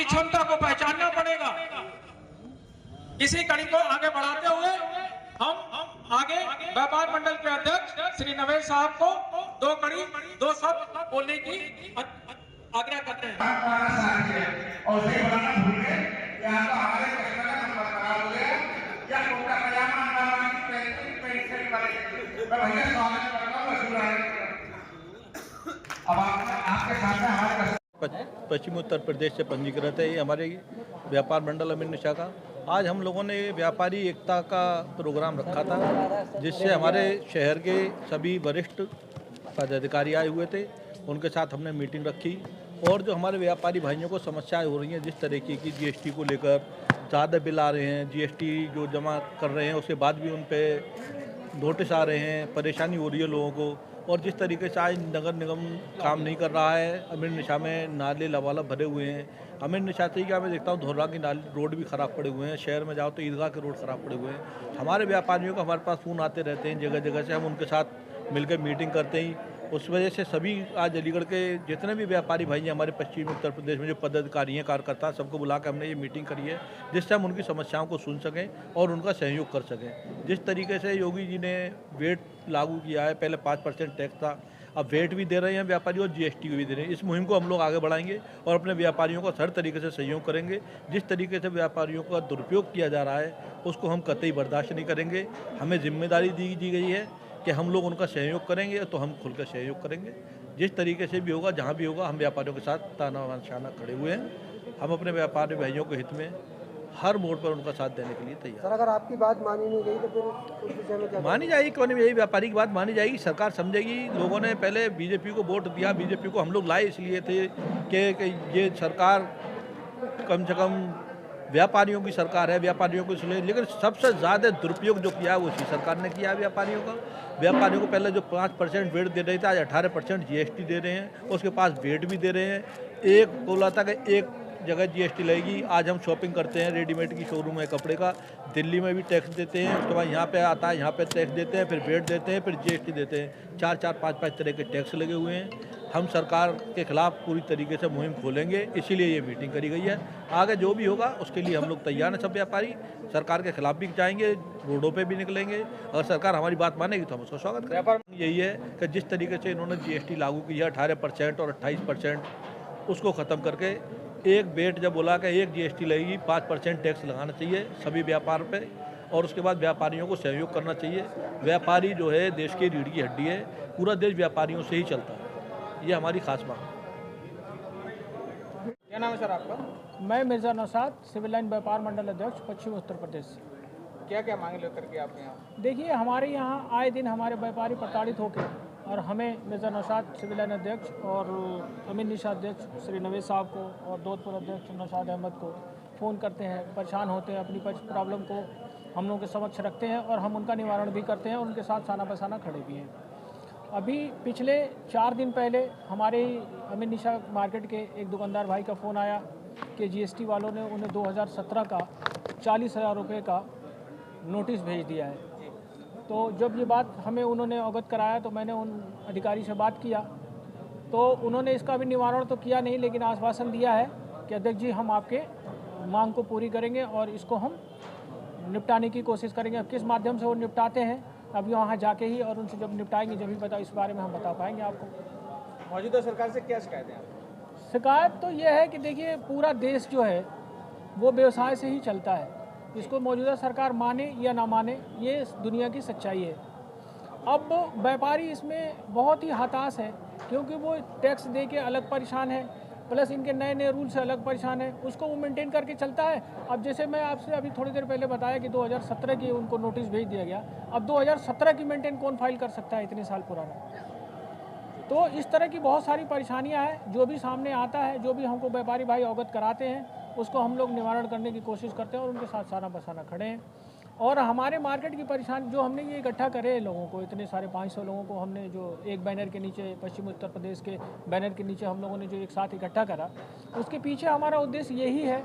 आपकी क्षमता को पहचानना पड़ेगा। इसी कड़ी को आगे बढ़ाते हुए हम आगे व्यापार मंडल के अध्यक्ष श्री नवेश साहब को दो शब्द बोलने की आग्रह करते हैं। और सही बनाना भूल गए, यहाँ तो हमारे कस्टमर का नंबर खराब हो गया या कोटा पजामा अंडा की पेंट वाले मैं भैया स्वागत करता हूँ रसूल। अब आपके सामने हमारे पश्चिमी उत्तर प्रदेश से पंजीकृत है। ये हमारे व्यापार मंडल अमीर निशा का आज हम लोगों ने व्यापारी एकता का प्रोग्राम रखा था, जिससे हमारे शहर के सभी वरिष्ठ पदाधिकारी आए हुए थे। उनके साथ हमने मीटिंग रखी और जो हमारे व्यापारी भाइयों को समस्याएं हो रही हैं, जिस तरीके की जीएसटी को लेकर ज़्यादा बिल आ रहे हैं, जीएसटी जो जमा कर रहे हैं उसके बाद भी उन पर नोटिस आ रहे हैं, परेशानी हो रही है लोगों को। और जिस तरीके से आज नगर निगम काम नहीं कर रहा है, अमीर निशा में नाले लबालब भरे हुए हैं। अमीर निशा से ही क्या मैं देखता हूँ धोरा की नाले रोड भी ख़राब पड़े हुए हैं, शहर में जाओ तो ईदगाह के रोड ख़राब पड़े हुए हैं। हमारे व्यापारियों को हमारे पास फ़ोन आते रहते हैं जगह जगह से, हम उनके साथ मिलकर मीटिंग करते ही। उस वजह से सभी आज अलीगढ़ के जितने भी व्यापारी भाई हैं हमारे पश्चिमी उत्तर प्रदेश में जो पदाधिकारी हैं, कार्यकर्ता, सबको बुला कर हमने ये मीटिंग करी है, जिससे हम उनकी समस्याओं को सुन सकें और उनका सहयोग कर सकें। जिस तरीके से योगी जी ने वेट लागू किया है, पहले 5% टैक्स था, अब वेट भी दे रहे हैं व्यापारी और जीएसटी भी दे रहे हैं। इस मुहिम को हम लोग आगे बढ़ाएंगे और अपने व्यापारियों का हर तरीके से सहयोग करेंगे। जिस तरीके से व्यापारियों का दुरुपयोग किया जा रहा है उसको हम कतई बर्दाश्त नहीं करेंगे। हमें जिम्मेदारी दी गई है कि हम लोग उनका सहयोग करेंगे, तो हम खुलकर सहयोग करेंगे। जिस तरीके से भी होगा, जहाँ भी होगा, हम व्यापारियों के साथ ताना बाना खड़े हुए हैं। हम अपने व्यापारी भाइयों के हित में हर मोड़ पर उनका साथ देने के लिए तैयार। सर, अगर आपकी बात मानी नहीं गई तो फिर उस विषय में क्या मानी जाएगी? क्यों नहीं? यही व्यापारी की बात मानी जाएगी, सरकार समझेगी। लोगों ने पहले बीजेपी को वोट दिया, बीजेपी को हम लोग लाए इसलिए थे कि ये सरकार कम से कम व्यापारियों की सरकार है, व्यापारियों को इसलिए। लेकिन सबसे ज़्यादा दुरुपयोग जो किया वो इसी सरकार ने किया व्यापारियों का। व्यापारियों को पहले जो 5% वेट दे रहे थे, आज 18% जीएसटी दे रहे हैं, उसके पास वेट भी दे रहे हैं। एक बोला था कि एक जगह जीएसटी लगेगी। आज हम शॉपिंग करते हैं, रेडीमेड की शोरूम है कपड़े का, दिल्ली में भी टैक्स देते हैं, उसके बाद यहाँ पे आता है, यहाँ पे टैक्स देते हैं, फिर वेट देते हैं, फिर जीएसटी देते हैं। 4-4, 5-5 तरह के टैक्स लगे हुए हैं। हम सरकार के खिलाफ पूरी तरीके से मुहिम खोलेंगे, इसीलिए ये मीटिंग करी गई है। आगे जो भी होगा उसके लिए हम लोग तैयार हैं। सब व्यापारी सरकार के खिलाफ भी जाएंगे, रोडों पे भी निकलेंगे। अगर सरकार हमारी बात मानेगी तो हम उसका स्वागत करेंगे। यही है कि जिस तरीके से इन्होंने जीएसटी लागू की है 18% और 28%, उसको ख़त्म करके एक वेट जब बोला कि एक जीएसटी लगेगी, 5% टैक्स लगाना चाहिए सभी व्यापार पे, और उसके बाद व्यापारियों को सहयोग करना चाहिए। व्यापारी जो है देश की रीढ़ की हड्डी है, पूरा देश व्यापारियों से ही चलता है, ये हमारी खास बात है। क्या नाम है सर आपका? मैं मिर्ज़ा नौशाद, सिविल लाइन व्यापार मंडल अध्यक्ष, पश्चिमी उत्तर प्रदेश से। क्या क्या मांगे लेकर के आप यहाँ? देखिए, हमारे यहाँ आए दिन हमारे व्यापारी प्रताड़ित होकर और हमें मिर्ज़ा नौशाद सिविल लाइन अध्यक्ष और अमीर निशा अध्यक्ष श्री नवेश साहब को और दोधपुर अध्यक्ष नौशाद अहमद को फ़ोन करते हैं, परेशान होते हैं, अपनी प्रॉब्लम को हम लोगों के समक्ष रखते हैं और हम उनका निवारण भी करते हैं और उनके साथ साना बसाना खड़े भी हैं। अभी पिछले 4 दिन पहले हमारे अमीर निशा मार्केट के एक दुकानदार भाई का फ़ोन आया कि जीएसटी वालों ने उन्हें 2017 का 40,000 रुपये का नोटिस भेज दिया है। तो जब ये बात हमें उन्होंने अवगत कराया तो मैंने उन अधिकारी से बात किया, तो उन्होंने इसका भी निवारण तो किया नहीं, लेकिन आश्वासन दिया है कि अध्यक्ष जी हम आपके मांग को पूरी करेंगे और इसको हम निपटाने की कोशिश करेंगे। अब किस माध्यम से वो निपटाते हैं अभी वहाँ जाके ही, और उनसे जब निपटाएंगे जब भी बता इस बारे में हम बता पाएंगे आपको। मौजूदा सरकार से क्या शिकायत है? शिकायत तो ये है कि देखिए, पूरा देश जो है वो व्यवसाय से ही चलता है। इसको मौजूदा सरकार माने या ना माने, ये दुनिया की सच्चाई है। अब व्यापारी इसमें बहुत ही हताश है, क्योंकि वो टैक्स दे के अलग परेशान है, प्लस इनके नए नए रूल से अलग परेशान है, उसको वो मेंटेन करके चलता है। अब जैसे मैं आपसे अभी थोड़ी देर पहले बताया कि 2017 की उनको नोटिस भेज दिया गया, अब 2017 की मेंटेन कौन फाइल कर सकता है इतने साल पुराना? तो इस तरह की बहुत सारी परेशानियां हैं। जो भी सामने आता है, जो भी हमको व्यापारी भाई अवगत कराते हैं, उसको हम लोग निवारण करने की कोशिश करते हैं और उनके साथ साना बसाना खड़े हैं। और हमारे मार्केट की परेशानी जो हमने ये इकट्ठा करे लोगों को, इतने सारे 500 लोगों को हमने जो एक बैनर के नीचे, पश्चिमी उत्तर प्रदेश के बैनर के नीचे हम लोगों ने जो एक साथ इकट्ठा करा, उसके पीछे हमारा उद्देश्य यही है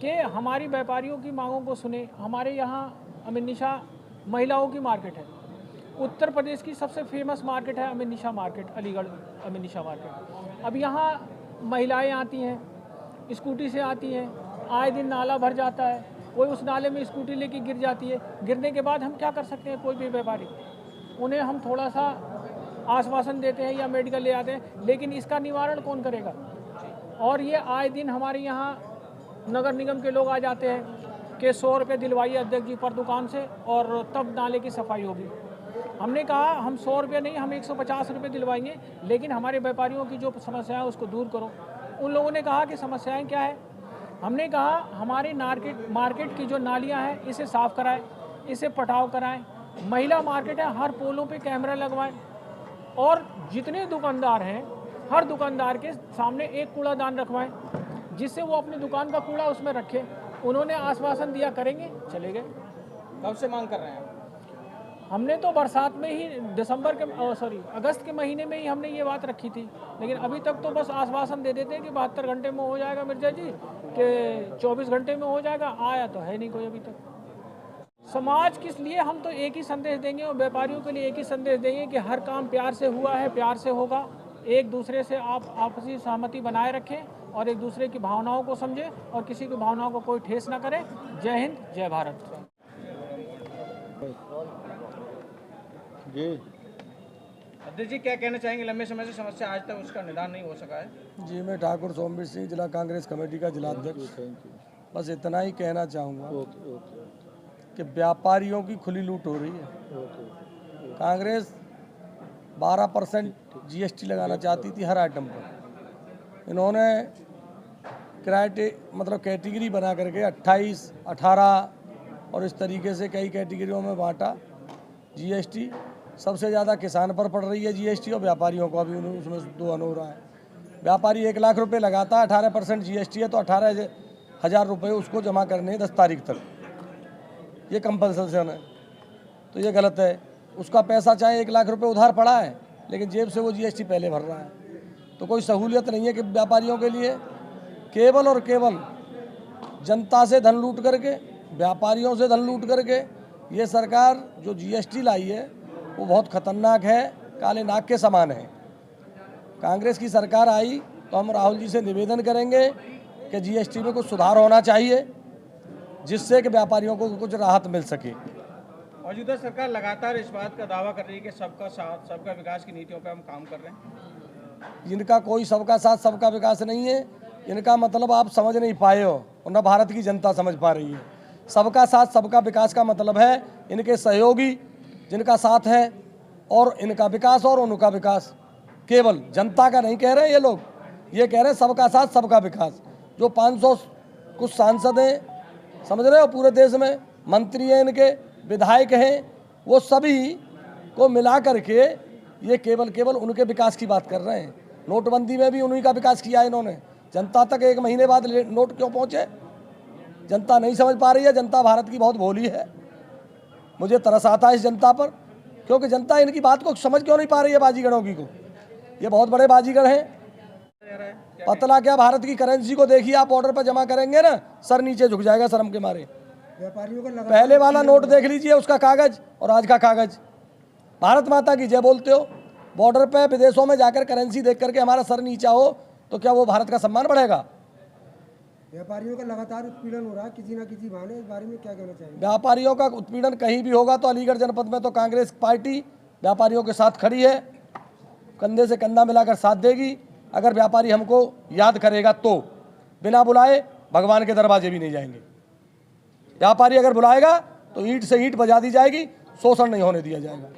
कि हमारी व्यापारियों की मांगों को सुने। हमारे यहाँ अमीर निशा महिलाओं की मार्केट है, उत्तर प्रदेश की सबसे फेमस मार्केट है अमीर निशा मार्केट, अलीगढ़ अमीर निशा मार्केट। अब यहाँ महिलाएँ आती हैं, स्कूटी से आती हैं, आए दिन नाला भर जाता है, कोई उस नाले में स्कूटी लेके गिर जाती है। गिरने के बाद हम क्या कर सकते हैं? कोई भी व्यापारी, उन्हें हम थोड़ा सा आश्वासन देते हैं या मेडिकल ले आते हैं, लेकिन इसका निवारण कौन करेगा? और ये आए दिन हमारे यहाँ नगर निगम के लोग आ जाते हैं कि 100 रुपये दिलवाइए अध्यक्ष जी पर दुकान से और तब नाले की सफाई होगी। हमने कहा हम 100 रुपये नहीं, हम 150 रुपये दिलवाएंगे, लेकिन हमारे व्यापारियों की जो समस्याएं उसको दूर करो। उन लोगों ने कहा कि समस्याएं क्या है? हमने कहा हमारी मार्केट की जो नालियां हैं इसे साफ़ कराएं, इसे पटाव कराएं, महिला मार्केट है हर पोलों पे कैमरा लगवाएं, और जितने दुकानदार हैं हर दुकानदार के सामने एक कूड़ादान रखवाएं, जिससे वो अपनी दुकान का कूड़ा उसमें रखें। उन्होंने आश्वासन दिया करेंगे, चले गए। कब से मांग कर रहे हैं? हमने तो बरसात में ही अगस्त के महीने में ही हमने ये बात रखी थी, लेकिन अभी तक तो बस आश्वासन दे देते हैं कि 72 घंटे में हो जाएगा मिर्जा जी, कि 24 घंटे में हो जाएगा। आया तो है नहीं कोई अभी तक। समाज किस लिए, हम तो एक ही संदेश देंगे और व्यापारियों के लिए एक ही संदेश देंगे कि हर काम प्यार से हुआ है, प्यार से होगा। एक दूसरे से आप आपसी सहमति बनाए रखें और एक दूसरे की भावनाओं को समझें और किसी की भावनाओं को कोई ठेस ना करे। जय हिंद, जय भारत। जी अध्यक्ष जी, क्या कहना चाहेंगे? लंबे समय से समस्या, आज तक उसका निदान नहीं हो सका है। जी, मैं ठाकुर सोमवीर सिंह, जिला कांग्रेस कमेटी का जिला अध्यक्ष। बस इतना ही कहना चाहूँगा कि व्यापारियों की खुली लूट हो रही है। कांग्रेस 12% GST लगाना चाहती थी हर आइटम पर। इन्होंने कैटेगरी बना करके 28, 18 और इस तरीके से कई कैटेगरियों में बांटा। GST सबसे ज़्यादा किसान पर पड़ रही है GST, और व्यापारियों को अभी उसमें 2 हो रहा है। व्यापारी 1 लाख रुपए लगाता है, 18% GST है तो 18,000 रुपये उसको जमा करने 10 तारीख तक, ये कंपल्सन है। तो ये गलत है। उसका पैसा चाहे 1 लाख रुपए उधार पड़ा है, लेकिन जेब से वो GST पहले भर रहा है। तो कोई सहूलियत नहीं है कि व्यापारियों के लिए। केवल और केवल जनता से धन लूट करके, व्यापारियों से धन लूट करके ये सरकार जो GST लाई है वो बहुत खतरनाक है, काले नाग के समान है। कांग्रेस की सरकार आई तो हम राहुल जी से निवेदन करेंगे कि GST में कुछ सुधार होना चाहिए, जिससे कि व्यापारियों को कुछ राहत मिल सके। मौजूदा सरकार लगातार इस बात का दावा कर रही है कि सबका साथ सबका विकास की नीतियों पर हम काम कर रहे हैं। इनका कोई सबका साथ सबका विकास नहीं है। इनका मतलब आप समझ नहीं पाए हो और न भारत की जनता समझ पा रही है। सबका साथ सबका विकास का मतलब है इनके सहयोगी जिनका साथ है और इनका विकास और उनका विकास। केवल जनता का नहीं कह रहे ये लोग, ये कह रहे हैं सबका साथ सबका विकास। जो 500 कुछ सांसद हैं, समझ रहे हो, पूरे देश में मंत्री हैं, इनके विधायक हैं, वो सभी को मिला करके ये केवल उनके विकास की बात कर रहे हैं। नोटबंदी में भी उन्हीं का विकास किया इन्होंने। जनता तक 1 महीने बाद नोट क्यों पहुंचे? जनता नहीं समझ पा रही है। जनता भारत की बहुत भोली है। मुझे तरस आता है इस जनता पर, क्योंकि जनता इनकी बात को समझ क्यों नहीं पा रही है। बाजीगरों की को, ये बहुत बड़े बाजीगर हैं। पतला क्या, भारत की करेंसी को देखिए आप, ऑर्डर पर जमा करेंगे ना, सर नीचे झुक जाएगा शर्म के मारे। व्यापारियों का पहले वाला नोट देख लीजिए, उसका कागज और आज का कागज। भारत माता की जय बोलते हो, बॉर्डर पे विदेशों में जाकर करेंसी देख करके हमारा सर नीचा हो तो क्या वो भारत का सम्मान बढ़ेगा? व्यापारियों का लगातार उत्पीड़न हो रहा है किसी न किसी बहाने, इस बारे में क्या कहना चाहिए? व्यापारियों का उत्पीड़न कहीं भी होगा तो अलीगढ़ जनपद में तो कांग्रेस पार्टी व्यापारियों के साथ खड़ी है, कंधे से कंधा मिलाकर साथ देगी। अगर व्यापारी हमको याद करेगा तो बिना बुलाए भगवान के दरवाजे भी नहीं जाएंगे। व्यापारी अगर बुलाएगा तो ईंट से ईंट बजा दी जाएगी, शोषण नहीं होने दिया जाएगा।